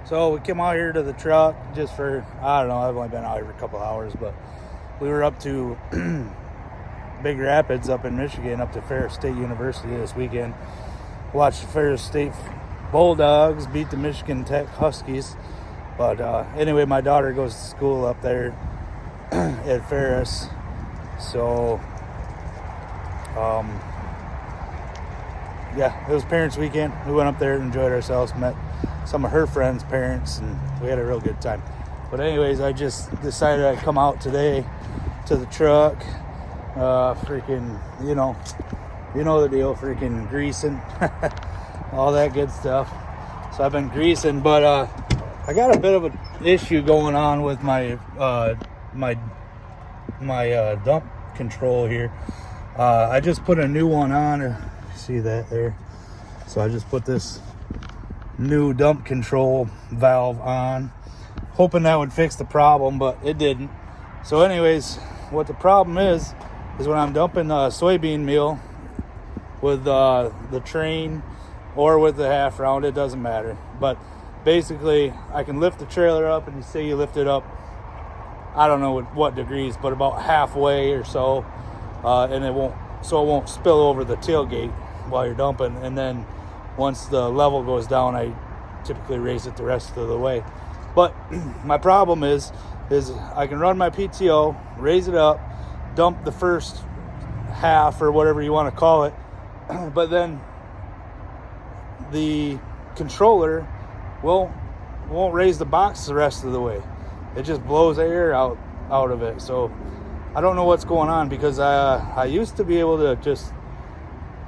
So we came out here to the truck just for, I don't know, I've only been out here for a couple hours, but we were up to Big Rapids up in Michigan, up to Ferris State University this weekend. Watched the Ferris State Bulldogs beat the Michigan Tech Huskies. But anyway, my daughter goes to school up there at Ferris. So, yeah, it was parents' weekend. We went up there and enjoyed ourselves, met some of her friends' parents, and we had a real good time. But anyways, I just decided I'd come out today to the truck. Freaking, you know the deal, freaking greasing, all that good stuff. So I've been greasing, but I got a bit of an issue going on with my my dump control here. I just put a new one on. See that there? So I just put this new dump control valve on, hoping that would fix the problem, but it didn't. So anyways, what the problem is when I'm dumping soybean meal with the train or with the half round, it doesn't matter. But basically, I can lift the trailer up, and you say you lift it up, I don't know what degrees, but about halfway or so, and it won't spill over the tailgate while you're dumping. And then once the level goes down, I typically raise it the rest of the way. But my problem is I can run my PTO, raise it up, dump the first half or whatever you want to call it, but then the controller won't raise the box the rest of the way. It just blows air out of it. So I don't know what's going on, because I used to be able to just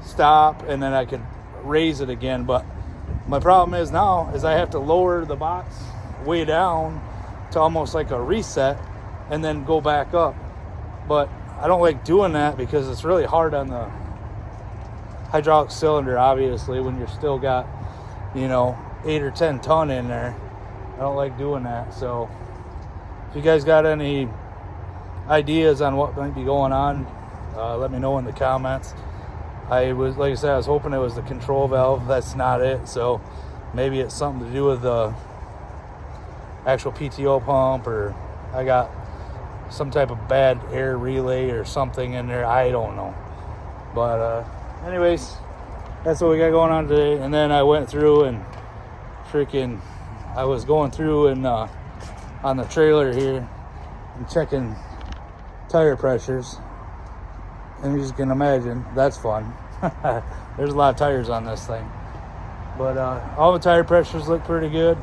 stop and then I could raise it again, but my problem is now I have to lower the box way down to almost like a reset and then go back up. But I don't like doing that because it's really hard on the hydraulic cylinder, obviously, when you're still got 8 or 10 ton in there. I don't like doing that. So if you guys got any ideas on what might be going on, let me know in the comments. I was hoping it was the control valve. That's not it. So maybe it's something to do with the actual PTO pump, or I got some type of bad air relay or something in there. I don't know. But anyways, that's what we got going on today. And then I went through and I was going through and on the trailer here and checking tire pressures. And you can imagine, that's fun. There's a lot of tires on this thing. But all the tire pressures look pretty good.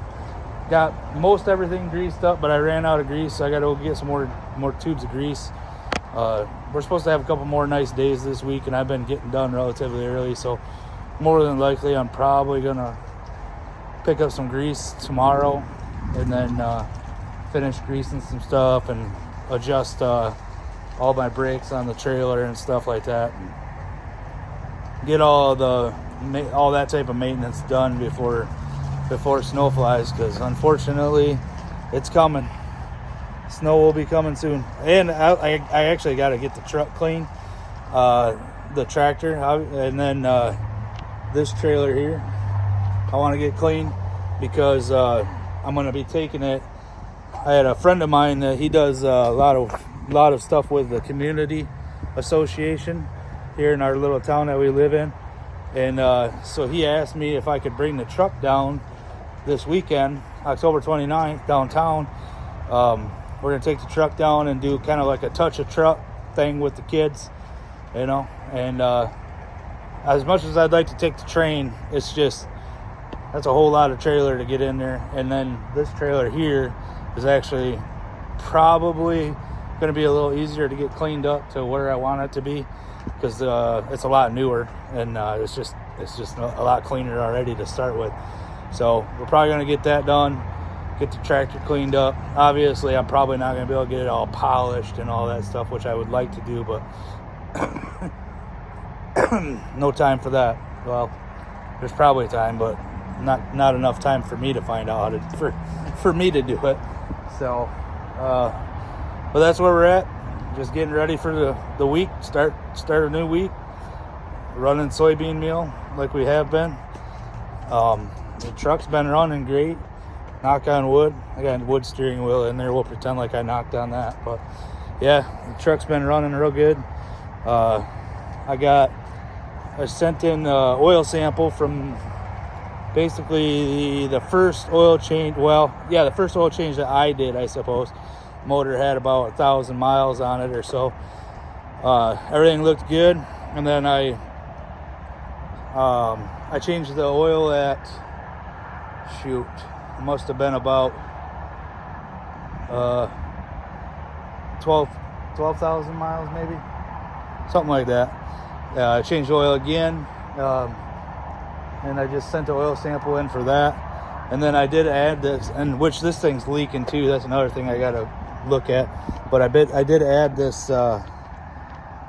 Got most everything greased up, but I ran out of grease, so I got to go get some more tubes of grease. We're supposed to have a couple more nice days this week, and I've been getting done relatively early, so more than likely I'm probably going to pick up some grease tomorrow and then finish greasing some stuff and adjust all my brakes on the trailer and stuff like that, and get all that type of maintenance done before snow flies, because unfortunately it's coming. Snow will be coming soon. And I actually got to get the truck clean, the tractor, and then this trailer here I want to get clean, because I'm going to be taking it. I had a friend of mine that he does a lot of stuff with the community association here in our little town that we live in, and so he asked me if I could bring the truck down this weekend, October 29th, downtown. We're going to take the truck down and do kind of like a touch a truck thing with the kids, and as much as I'd like to take the train, it's just, that's a whole lot of trailer to get in there. And then this trailer here is actually probably going to be a little easier to get cleaned up to where I want it to be, because it's a lot newer, and it's just a lot cleaner already to start with. So we're probably going to get that done, get the tractor cleaned up. Obviously, I'm probably not going to be able to get it all polished and all that stuff, which I would like to do, but no time for that. Well, there's probably time, but not enough time for me to find out how to, for me to do it. So, but that's where we're at. Just getting ready for the week. Start a new week. Running soybean meal like we have been. The truck's been running great. knock on wood. I got a wood steering wheel in there. We'll pretend like I knocked on that. But yeah, the truck's been running real good. I sent in oil sample from basically the first oil change. Well, yeah, the first oil change that I did, I suppose. Motor had about 1,000 miles on it or so. Everything looked good, and then I changed the oil at it must have been about 12,000 miles, maybe something like that. I changed the oil again, and I just sent the oil sample in for that. And then I did add this, and which this thing's leaking too. That's another thing I gotta look at. But I did add this. You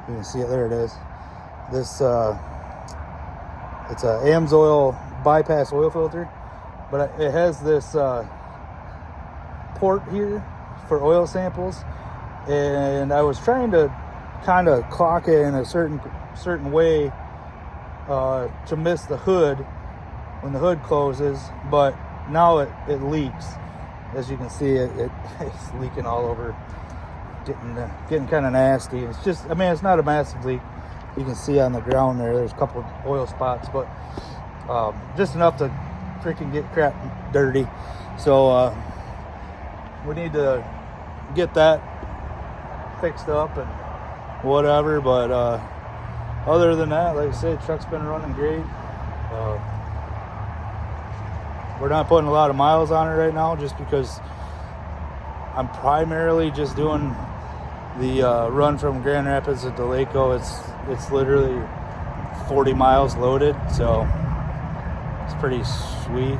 can see it. There it is. This it's a AMSOIL bypass oil filter, but it has this port here for oil samples, and I was trying to kind of clock it in a certain way to miss the hood when the hood closes, but now it leaks. As you can see, it's leaking all over, getting kind of nasty. It's just, I mean, it's not a massive leak. You can see on the ground there's a couple of oil spots, but just enough to freaking get crap dirty. So we need to get that fixed up and whatever. But other than that, like I said, truck's been running great. We're not putting a lot of miles on it right now just because I'm primarily just doing the run from Grand Rapids to Delaco. It's literally 40 miles loaded, so it's pretty sweet.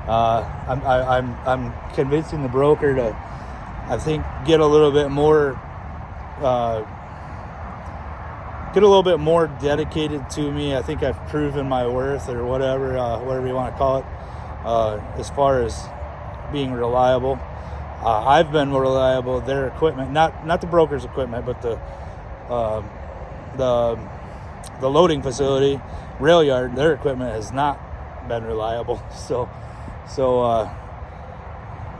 I'm convincing the broker to, I think, get a little bit more dedicated to me. I think I've proven my worth, or whatever you want to call it, as far as being reliable. I've been reliable. Their equipment, not the broker's equipment, but the loading facility, rail yard, their equipment has not been reliable. So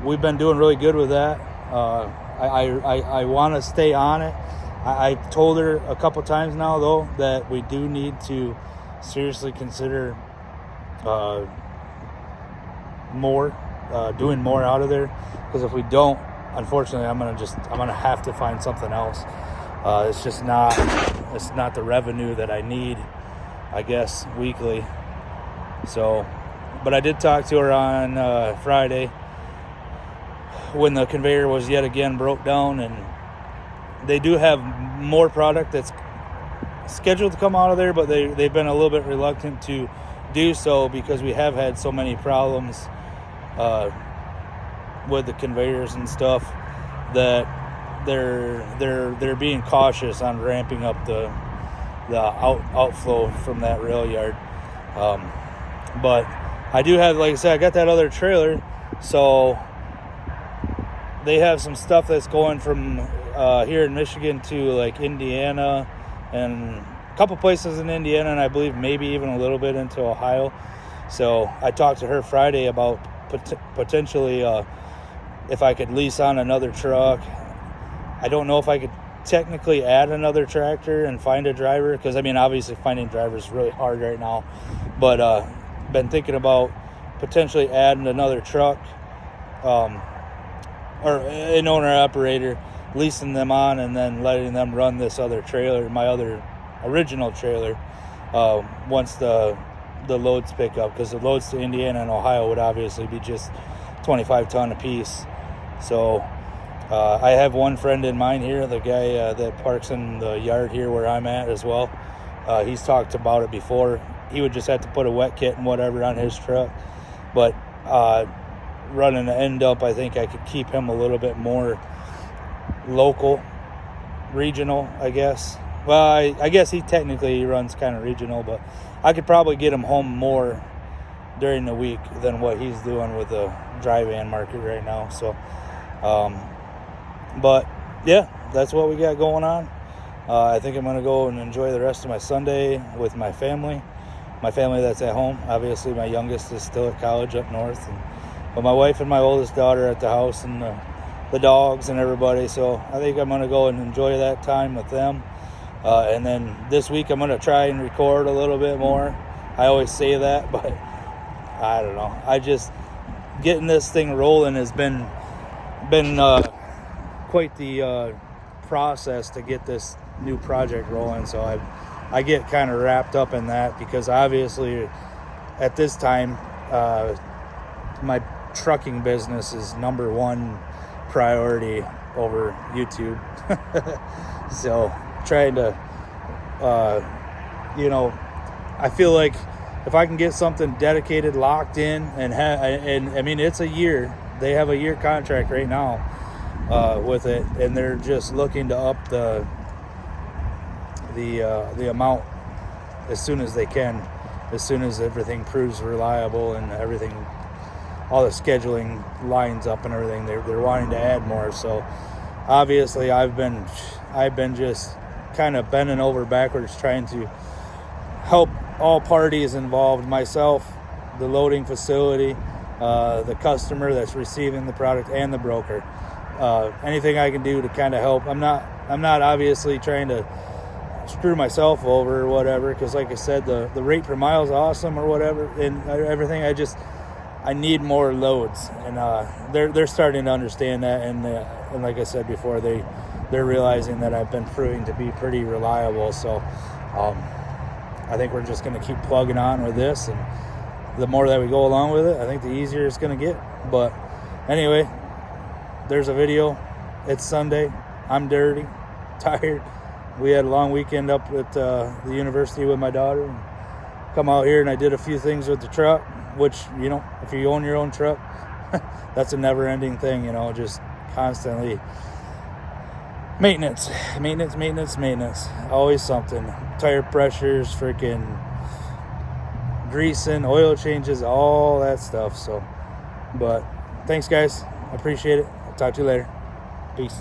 we've been doing really good with that. I want to stay on it. I told her a couple times now, though, that we do need to seriously consider doing more out of there, because if we don't, unfortunately, I'm gonna have to find something else. It's not the revenue that I need, I guess, weekly. So, but I did talk to her on Friday when the conveyor was yet again broke down, and they do have more product that's scheduled to come out of there, but they've been a little bit reluctant to do so because we have had so many problems with the conveyors and stuff that they're being cautious on ramping up the outflow from that rail yard. But I do have, like I said, I got that other trailer, so they have some stuff that's going from here in Michigan to like Indiana and a couple places in Indiana, and I believe maybe even a little bit into Ohio. So I talked to her Friday about potentially if I could lease on another truck. I don't know if I could technically add another tractor and find a driver, because I mean, obviously finding drivers is really hard right now, but been thinking about potentially adding another truck, or an owner operator, leasing them on and then letting them run this other trailer, my other original trailer, once the loads pick up, because the loads to Indiana and Ohio would obviously be just 25 ton a piece. So I have one friend in mind here, the guy that parks in the yard here where I'm at as well. He's talked about it before. He would just have to put a wet kit and whatever on his truck, but running the end up, I think I could keep him a little bit more local, regional, I guess. Well, I guess he technically runs kind of regional, but I could probably get him home more during the week than what he's doing with the dry van market right now. So, but yeah, that's what we got going on. I think I'm going to go and enjoy the rest of my Sunday with my family that's at home. Obviously, my youngest is still at college up north, and But my wife and my oldest daughter are at the house, and the dogs and everybody. So I think I'm going to go and enjoy that time with them. And then this week I'm going to try and record a little bit more. I always say that, but I don't know. I just getting this thing rolling has been quite the process to get this new project rolling. So I get kind of wrapped up in that, because obviously at this time my trucking business is number one priority over YouTube. So trying to I feel like if I can get something dedicated, locked in, and I mean, it's a year. They have a year contract right now with it, and they're just looking to up the amount as soon as they can, as soon as everything proves reliable and everything, all the scheduling lines up and everything. They're wanting to add more. So obviously I've been just kind of bending over backwards trying to help all parties involved, myself, the loading facility, the customer that's receiving the product, and the broker. Anything I can do to kind of help. I'm not obviously trying to screw myself over or whatever, because like I said, the rate per mile is awesome or whatever and everything. I need more loads, and they're starting to understand that, and like I said before, they're realizing that I've been proving to be pretty reliable. So I think we're just going to keep plugging on with this, and the more that we go along with it, I think the easier it's going to get. But anyway, there's a video. It's Sunday. I'm dirty, tired. We had a long weekend up at the university with my daughter, and come out here and I did a few things with the truck, which, if you own your own truck, that's a never-ending thing, just constantly maintenance, always something. Tire pressures, freaking greasing, oil changes, all that stuff. So, but thanks guys, I appreciate it. I'll talk to you later. Peace.